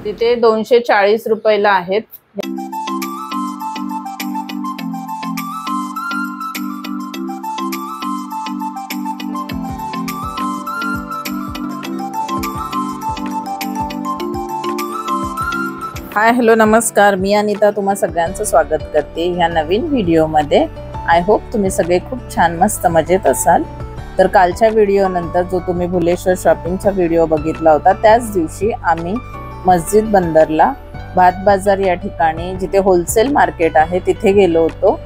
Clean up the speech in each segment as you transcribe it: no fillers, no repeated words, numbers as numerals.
तिथे 240 रुपयाला आहेत। हाय हॅलो नमस्कार, मी अनिता तुम्हा सगळ्यांचं स्वागत करते ह्या नवीन व्हिडिओमध्ये। आय होप तुम्ही सगळे खूप छान मस्त मजेत असाल। तर कालच्या व्हिडिओ नंतर जो तुम्ही भुलेश्वर शॉपिंगचा व्हिडिओ बघितला होता, त्याच दिवशी आम्ही मस्जिद बंदरला भात बाजार या ठिकाणी जिथे होलसेल मार्केट आहे तिथे गेलो होतो।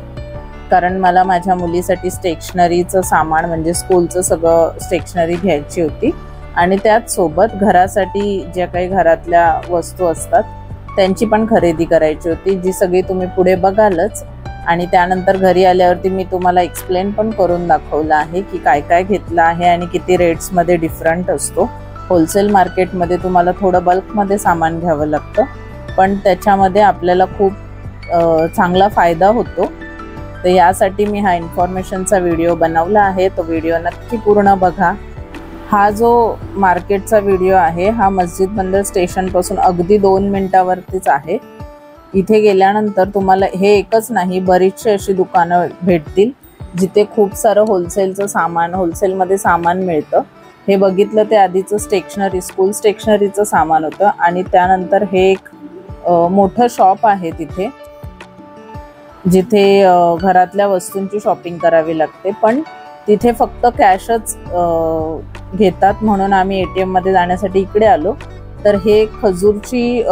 कारण मला माझ्या मुलीसाठी स्टेशनरीचं सामान म्हणजे स्कूलचं सगळं स्टेशनरी घ्यायची होती आणि त्याच सोबत घरासाठी ज्या काही घरातल्या वस्तू असतात त्यांची पण खरेदी करायची होती, जी सगळी तुम्ही पुढे बघालच। आणि त्यानंतर घरी आल्यावरती मी तुम्हाला एक्सप्लेन पण करून दाखवलं आहे की काय काय घेतलं आहे आणि किती रेट्स मध्ये डिफरंट असतो। होलसेल मार्केट मध्ये तुम्हाला थोडं बल्क मध्ये सामान घ्यावं लागतं, पण त्याच्यामध्ये आपल्याला खूप चांगला फायदा होतो। तर यासाठी मी हा इन्फॉर्मेशनचा व्हिडिओ बनवला आहे, तो व्हिडिओ नक्की पूर्ण बघा। हा जो मार्केटचा व्हिडिओ आहे हा मस्जिद बंदर स्टेशन पासून अगदी 2 मिनिटावरतीच आहे। इथे गेल्यानंतर तुम्हाला हे एकच नाही, बरीचशी अशी दुकानं भेटतील जिथे खूप सारं होलसेलचं सामान, होलसेलमध्ये सामान मिळतं। हे बघितलं ते आधीचं स्टेशनरी, स्कूल स्टेशनरीचं सामान होतं आणि त्यानंतर हे एक मोठं शॉप आहे तिथे, जिथे घरातल्या वस्तूंची शॉपिंग करावी लागते, पण तिथे फक्त कॅशच घेतात म्हणून आम्ही ATM मध्ये जाण्यासाठी इकडे आलो। तर हे खजूरची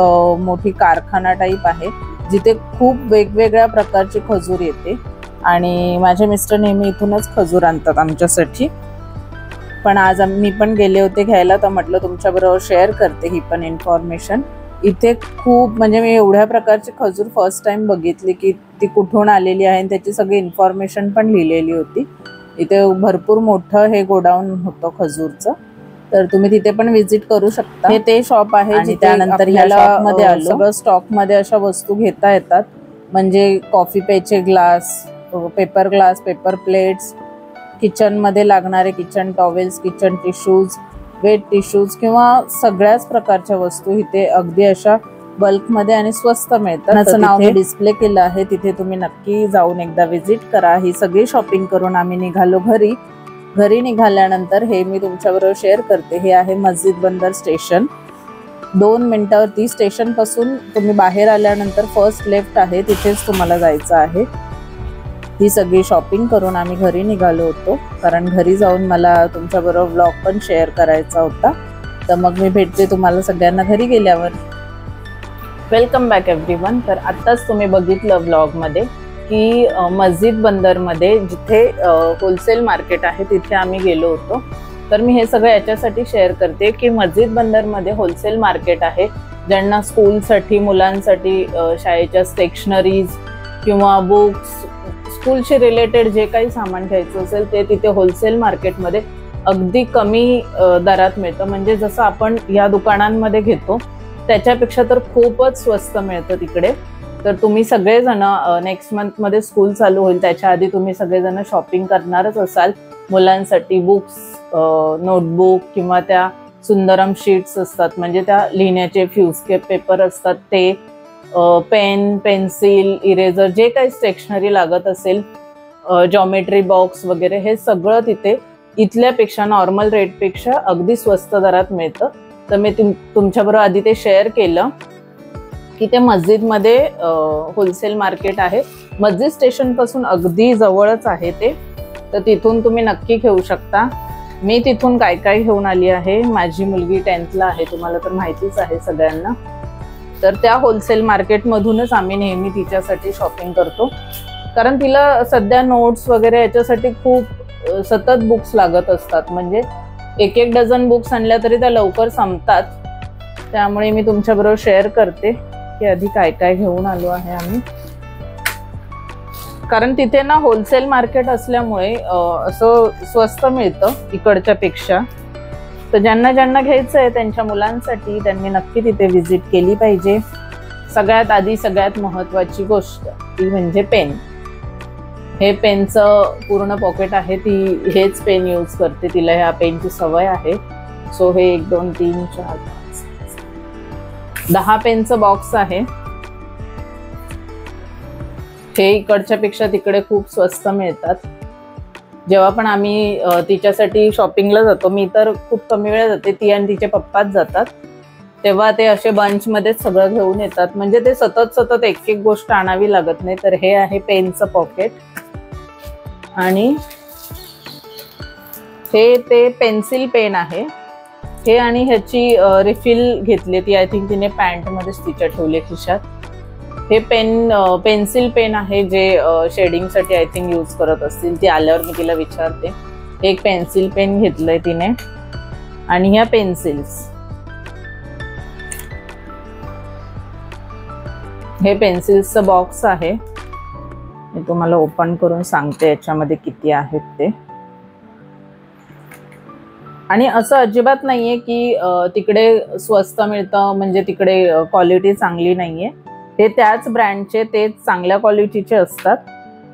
मोठी कारखाना टाईप आहे जिथे खूप वेगवेगळ्या प्रकारची खजूर येते आणि माझे मिस्टर नेहमी इथूनच खजूर आणतात आमच्यासाठी। पण आज मी पण गेले होते घ्यायला, तर म्हटलं तुमच्याबरोबर शेअर करते ही पण इन्फॉर्मेशन। इथे खूप म्हणजे मी एवढ्या प्रकारची खजूर फर्स्ट टाइम बघितली की ती कुठून आलेली आहे आणि त्याची सगळी इन्फॉर्मेशन पण लिहिलेली होती। इथे भरपूर मोठं हे गोडाऊन होतं खजूरचं, तर तुम्ही तिथे पण विजिट करू शकता। हे ते शॉप आहे आणि त्यानंतर ह्या शॉपमध्ये आलो, सगळं स्टॉक मध्ये अशा वस्तू घेता येतात, म्हणजे कॉफी प्यायचे glass, paper glass, paper plates, kitchen मध्ये लागणारे kitchen towels, kitchen tissues, wet tissues किंवा सगळ्याच प्रकारच्या वस्तू इथे अगदी अशा बल्क मध्ये आणि स्वस्त मिळतात। त्याचं नाव मी डिस्प्ले केलं आहे, तिथे तुम्ही नक्की जाऊन एकदा विजिट करा। ही सगळी शॉपिंग करून आम्ही निघालो घरी। घरी निघाल्यानंतर हे मी तुमच्याबरोबर शेअर करते। हे आहे मस्जिद बंदर स्टेशन, 2 मिनिटावरती स्टेशन पासून तुम्ही बाहेर आल्यानंतर फर्स्ट लेफ्ट आहे, तिथेच तुम्हाला जायचं आहे। ही सगळी शॉपिंग करून आम्ही घरी निघालो होतो, कारण घरी जाऊन मला तुमच्याबरोबर व्लॉग पण शेअर करायचा होता। तर मग मी भेटते तुम्हाला सगळ्यांना घरी गेल्यावर। Welcome back everyone. तर आत्ताच तुम्ही बघितलं व्लॉगमध्ये की मस्जिद बंदरमध्ये जिथे होलसेल मार्केट आहे तिथे आम्ही गेलो होतो। तर मी हे सगळं याच्यासाठी शेअर करते की मस्जिद बंदरमध्ये होलसेल मार्केट आहे, ज्यांना स्कूलसाठी, मुलांसाठी शाळेच्या स्टेशनरीज किंवा बुक्स, स्कूलशी रिलेटेड जे काही सामान घ्यायचं असेल ते तिथे होलसेल मार्केटमध्ये अगदी कमी दरात मिळतं। म्हणजे जसं आपण या दुकानांमध्ये घेतो त्याच्यापेक्षा तर खूपच स्वस्त मिळतं तिकडे। तर तुम्ही सगळेजण नेक्स्ट मंथमध्ये स्कूल चालू होईल त्याच्या आधी तुम्ही सगळेजण शॉपिंग करणारच असाल। मुलांसाठी बुक्स, नोटबुक किंवा त्या सुंदरम शीट्स असतात, म्हणजे त्या लिहिण्याचे फ्यूजकेप पेपर असतात ते, पेन, पेन्सिल, इरेजर, जे काही स्टेशनरी लागत असेल, जॉमेट्री बॉक्स वगैरे, हे सगळं तिथे इथल्यापेक्षा, नॉर्मल रेटपेक्षा अगदी स्वस्त दरात मिळतं। तर मी तुमच्याबरोबर आधी ते शेअर केलं की ते मस्जिदमध्ये होलसेल मार्केट आहे, मस्जिद स्टेशन पासून अगदी जवळच आहे ते, तर तिथून तुम्ही नक्की घेऊ शकता। मी तिथून काय काय घेऊन आली आहे, माझी मुलगी 10th ला आहे, तुम्हाला तर माहितीच आहे सगळ्यांना। तर त्या होलसेल मार्केटमधूनच आम्ही नेहमी तिच्यासाठी शॉपिंग करतो, कारण तिला सध्या नोट्स वगैरे याच्यासाठी खूप सतत बुक्स लागत असतात, म्हणजे 1-1 डझन बुक्स आणल्या तरी त्या लवकर संपतात। त्यामुळे मी तुमच्याबरोबर शेअर करते की आधी काय काय घेऊन आलो आहे आम्ही, कारण तिथे ना होलसेल मार्केट असल्यामुळे असं स्वस्त मिळतं इकडच्या पेक्षा। तर ज्यांना ज्यांना घ्यायचं आहे त्यांच्या मुलांसाठी त्यांनी नक्की तिथे विजिट केली पाहिजे। सगळ्यात आधी सगळ्यात महत्त्वाची गोष्ट ती म्हणजे पेन। हे पेनचं पूर्ण पॉकेट आहे, ती हेच पेन यूज करते, तिला ह्या पेनची सवय आहे। सो हे 1 2 3 4 5 10 पेनचं बॉक्स आहे। हे इकडच्या पेक्षा तिकडे खूप स्वस्त मिळतात। जेव्हा पण आम्ही तिच्यासाठी शॉपिंगला जातो, मी तर खूप कमी वेळा जाते, ती आणि तिचे पप्पाच जातात, तेव्हा ते असे बंच मध्ये सगळं घेऊन येतात, म्हणजे ते सतत एक एक गोष्ट आणावी लागत नाही। तर हे आहे पेनचं पॉकेट आणि हे ते पेन्सिल पेन आहे हे, आणि ह्याची रिफिल घेतली ती, आय थिंक तिने पॅन्ट मध्ये तिच्या ठेवले खिशात। हे पेन्सिल पेन आहे जे शेडिंगसाठी आय थिंक यूज करत असतील, ती आल्यावर मी तिला विचारते। एक पेन्सिल पेन घेतलंय तिने आणि ह्या पेन्सिल्स, हे पेन्सिल्सचं बॉक्स आहे, मी तुम्हाला ओपन करून सांगते याच्यामध्ये किती आहेत ते। आणि असं अजिबात नाहीये की तिकडे स्वस्त मिळतं म्हणजे तिकडे क्वालिटी चांगली नाहीये, हे त्याच ब्रँडचे, तेच चांगल्या क्वालिटीचे असतात,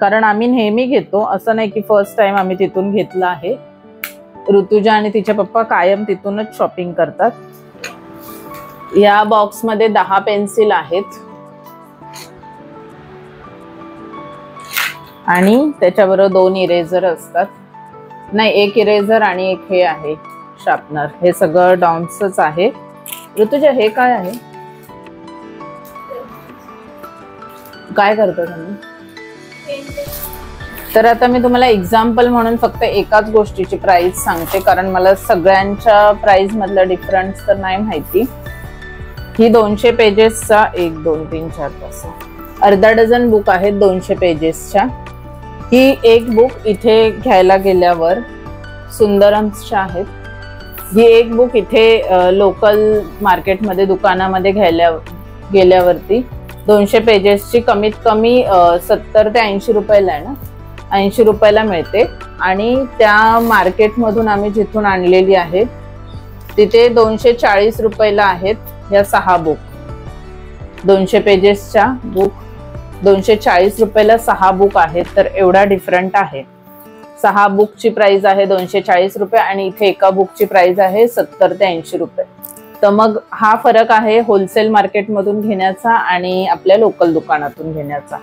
कारण आम्ही नेहमी घेतो, असं नाही की फर्स्ट टाइम आम्ही तिथून घेतलं आहे। ऋतुजा आणि तिचे पप्पा कायम तिथूनच शॉपिंग करतात। या बॉक्समध्ये 10 पेन्सिल आहेत आणि त्याच्याबरोबर 2 इरेझर असतात, नाही 1 इरेझर आणि एक हे आहे शार्पनर, हे सगळं डॉम्सच आहे। ऋतुजा हे काय आहे, काय करता तुम्ही? तर आता मी तुम्हाला एक्झाम्पल म्हणून फक्त एकाच गोष्टीची प्राइस सांगते, कारण मला सगळ्यांच्या प्राइस मधला डिफरन्स तर नाही माहिती। ही 200 पेजेसचा 1 2 3 4 5 अर्धा डझन बुक आहेत 200 पेजेसच्या। ही एक बुक इथे घ्यायला गेल्यावर सुंदरमच्या आहेत, ही एक बुक इथे लोकल मार्केटमध्ये दुकानामध्ये घ्यायला गेल्यावरती 200 पेजेसची कमीत कमी 70 ते 80 रुपयाला आहे ना, 80 रुपयाला मिळते। आणि त्या मार्केटमधून आम्ही जिथून आणलेली आहे तिथे 240 रुपयाला आहेत या 6 बुक, 200 पेजेसच्या बुक 240 रुपयाला 6 बुक आहेत, तर एवढा डिफरंट आहे। 6 बुकची प्राइस आहे 240 रुपये आणि इथे एका बुकची प्राइस आहे 70 ते 80 रुपये। तर मग हा फरक आहे होलसेल मार्केटमधून घेण्याचा आणि आपल्या लोकल दुकानातून घेण्याचा।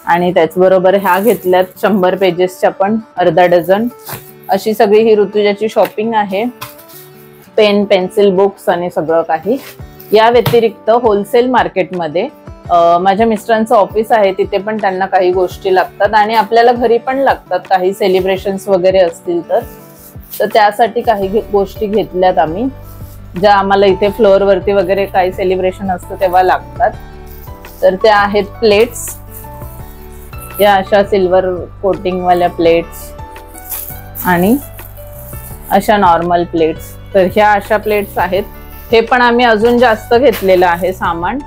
आणि त्याचबरोबर ह्या घेतल्यात 100 पेजेसच्या पण अर्धा डझन। अशी सगळी ही ऋतुजाची शॉपिंग आहे, पेन पेन्सिल बुक्स आणि सगळं काही। या व्यतिरिक्त होलसेल मार्केटमध्ये माझ्या मिस्टरांचं ऑफिस आहे, तिथे पण त्यांना काही गोष्टी लागतात आणि आपल्याला घरी पण लागतात, काही सेलिब्रेशन्स वगैरे असतील तर त्यासाठी काही गोष्टी घेतल्यात आम्ही, ज्या आम्हाला इथे फ्लोअर वरती वगैरे काही सेलिब्रेशन असतं तेव्हा लागतात। तर त्या आहेत प्लेट्स, या अशा सिल्वर कोटिंग वाल्या प्लेट्स आणि अशा नॉर्मल प्लेट्स। तर ह्या अशा प्लेट्स आहेत, हे पण आम्ही अजून जास्त घेतलेलं आहे सामान,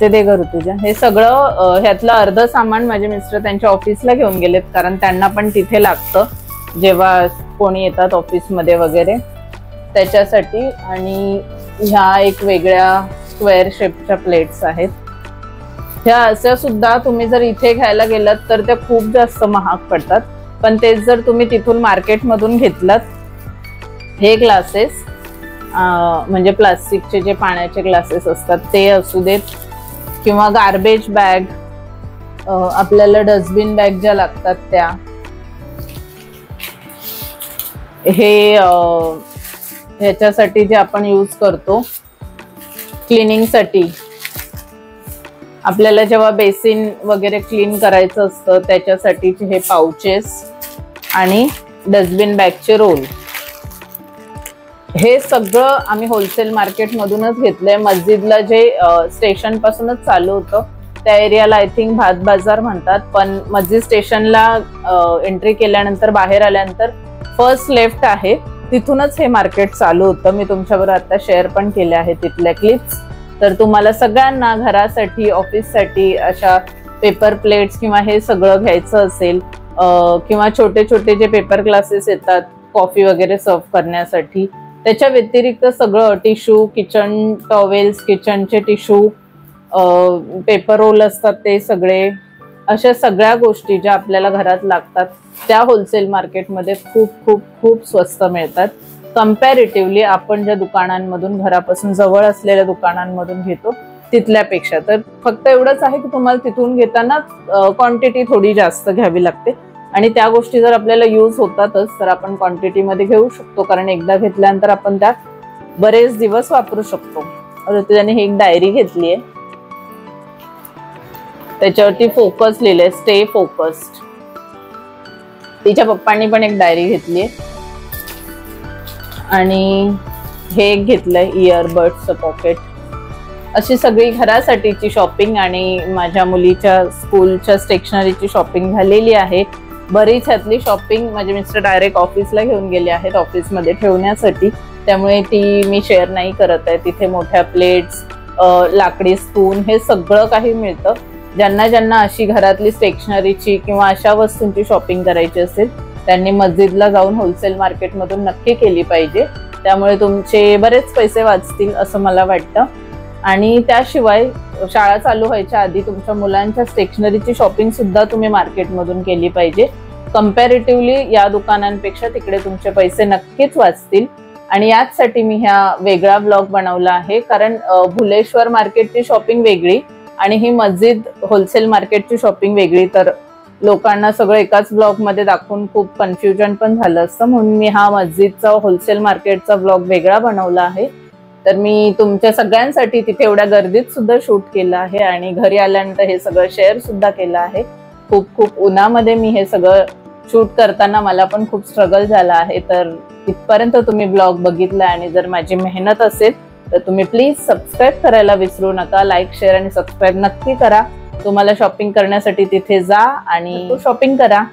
ते दे ग ऋतुजा। हे सगळं ह्यातलं अर्ध सामान माझे मिस्टर त्यांच्या ऑफिसला घेऊन गेलेत, कारण त्यांना पण तिथे लागतं जेव्हा कोणी येतात ऑफिसमध्ये वगैरे त्याच्यासाठी। आणि ह्या एक वेगळ्या स्क्वेअर शेपच्या प्लेट्स आहेत, ह्या अशा सुद्धा तुम्ही जर इथे घ्यायला गेलात तर त्या खूप जास्त महाग पडतात, पण तेच जर तुम्ही तिथून मार्केटमधून घेतलात, हे ग्लासेस म्हणजे प्लास्टिकचे जे पाण्याचे ग्लासेस असतात ते असू देत, किंवा गार्बेज बॅग, आपल्याला डस्टबिन बॅग ज्या लागतात त्या, हे ह्याच्यासाठी जे आपण यूज करतो क्लिनिंगसाठी, आपल्याला जेव्हा बेसिन वगैरे क्लीन करायचं असतं त्याच्यासाठीचे हे पाउचेस आणि डस्टबिन बॅगचे रोल, हे सगळं आम्ही होलसेल मार्केटमधूनच घेतलंय। मस्जिदला जे स्टेशन पासूनच चालू होतं त्या एरियाला आय थिंक भात बाजार म्हणतात, पण मस्जिद स्टेशनला एंट्री केल्यानंतर बाहेर आल्यानंतर फर्स्ट लेफ्ट आहे, तिथूनच हे मार्केट चालू होतं। मी तुमच्याबरोबर आता शेअर पण केले आहे तिथल्या क्लिप्स। तर तुम्हाला सगळ्यांना घरासाठी ऑफिससाठी अशा पेपर प्लेट्स किंवा हे सगळं घ्यायचं असेल, किंवा छोटे छोटे जे पेपर ग्लासेस येतात कॉफी वगैरे सर्व करण्यासाठी, त्याच्या व्यतिरिक्त सगळं टिश्यू, किचन टॉवेल्स, किचनचे टिश्यू, पेपर रोल असतात ते सगळे, अशा सगळ्या गोष्टी ज्या आपल्याला घरात लागतात त्या होलसेल मार्केटमध्ये खूप खूप खूप स्वस्त मिळतात। कम्पॅरेटिव्हली आपण ज्या दुकानांमधून घरापासून जवळ असलेल्या दुकानांमधून घेतो तिथल्यापेक्षा. तर फक्त एवढंच आहे की तुम्हाला तिथून घेताना क्वांटिटी थोडी जास्त घ्यावी लागते आणि त्या गोष्टी जर आपल्याला यूज होतातच तर आपण क्वांटिटी मध्ये घेऊ शकतो, कारण एकदा घेतल्यानंतर आपण त्या बरेच दिवस वापरू शकतो. त्याने ही एक डायरी घेतली आहे, त्याच्यावरती फोकस लिहिलंय, स्टे फोकस्ड. तिच्या पप्पांनी पण एक डायरी घेतली आहे आणि हे एक घेतलंय इयरबड्सचं पॉकेट. अशी सगळी घरासाठीची शॉपिंग आणि माझ्या मुलीच्या स्कूलच्या स्टेशनरीची शॉपिंग झालेली आहे. बरीच ह्यातली शॉपिंग माझे मिस्टर डायरेक्ट ऑफिसला घेऊन गेले आहेत ऑफिसमध्ये ठेवण्यासाठी, त्यामुळे ती मी शेअर नाही करत आहे. तिथे मोठ्या प्लेट्स, लाकडी स्पून हे सगळं काही मिळतं. ज्यांना ज्यांना अशी घरातली स्टेशनरीची किंवा अशा वस्तूंची शॉपिंग करायची असेल त्यांनी मस्जिदला जाऊन होलसेल मार्केटमधून नक्की केली पाहिजे. त्यामुळे तुमचे बरेच पैसे वाचतील असं मला वाटतं. आणि त्याशिवाय शाळा चालू व्हायच्या आधी तुमच्या मुलांच्या स्टेशनरीची शॉपिंग सुद्धा तुम्ही मार्केटमधून केली पाहिजे. कम्पॅरेटिव्हली या दुकानांपेक्षा तिकडे तुमचे पैसे नक्कीच वाचतील. आणि याचसाठी मी ह्या वेगळा ब्लॉग बनवला आहे, कारण भुलेश्वर मार्केटची शॉपिंग वेगळी आणि ही मस्जिद होलसेल मार्केटची शॉपिंग वेगळी, तर लोकांना सगळं एकाच ब्लॉग मध्ये दाखवून खूप कन्फ्युजन पण झालं असतं. म्हणून मी हा मस्जिदचा होलसेल मार्केटचा ब्लॉग वेगळा बनवला आहे. तर मी तुमच्या सगळ्यांसाठी तिथे एवढ्या गर्दीत सुद्धा शूट केलं आहे आणि घरी आल्यानंतर हे सगळं शेअर सुद्धा केलं आहे. खूप खूप उन्हामध्ये मी हे सगळं शूट करताना मला पण खूप स्ट्रगल झाला आहे. तर इथपर्यंत तुम्ही ब्लॉग बघितला आणि जर माझी मेहनत असेल तर तुम्ही प्लीज सबस्क्राईब करायला विसरू नका. लाईक, शेअर आणि सबस्क्राईब नक्की करा. तुम्हाला शॉपिंग करण्यासाठी तिथे जा आणि शॉपिंग करा.